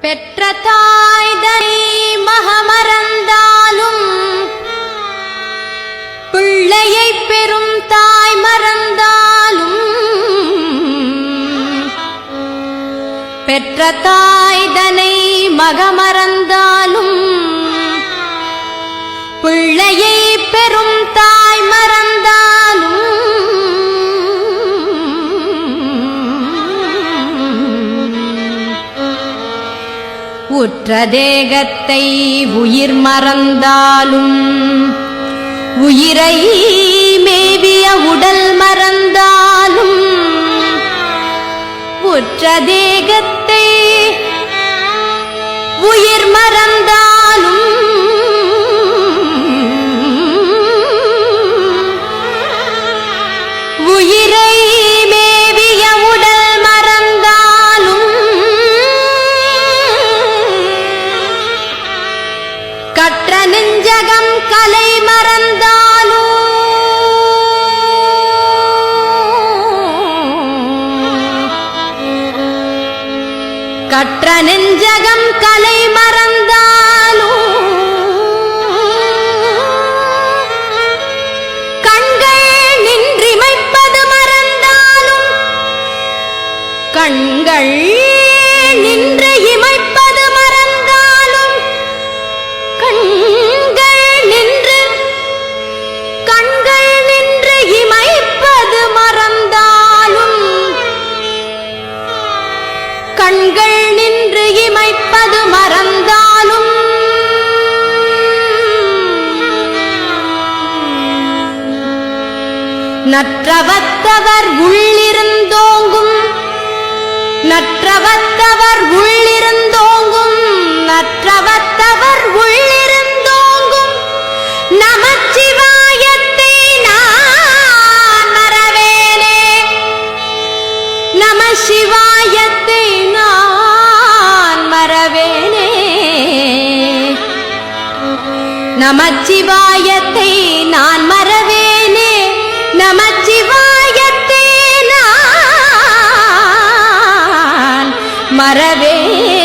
பெற்ற தாய்தனை மகமறந்தாலும் பிள்ளையை பெறும் தாய் மறந்தாலும் பெற்ற தாய்தனை மகமறந்தாலும் பிள்ளையை பெறும் தாய் மறந்தாலும் உற்ற தேகத்தை உயிர் மறந்தாலும் உயிரை மேவிய உடல் மறந்தாலும் உற்ற தேகத்தை உயிர் மறந்தாலும் உயிரை மேவிய உடல் மறந்தாலும் கற்ற நெஞ்சகம் கலை மறந்தாலும் கற்ற நெஞ்சகம் கலை மறந்தாலும் கண்கள் நின்றிமைப்பது மறந்தாலும் கண்கள் நின்று இமைப்பது மறந்தாலும் கண்கள் நின்று இமைப்பது மறந்தாலும் கண்கள் நின்று இமைப்பது மறந்தாலும் நற்றவத்தவர் உள்ளிருந்தோங்கும் நற்றவத்தவர் உள்ளிருந்தோங்கும் நற்றவத்தவர் உள்ளிருந்தோங்கும் நமச்சிவாயத்தை நான் மறவேனே நமசிவாயத்தை நான் மறவேனே நமச்சிவாயத்தை நான் மறவேனே நமச்சிவாயத்தை நான் மறவேனே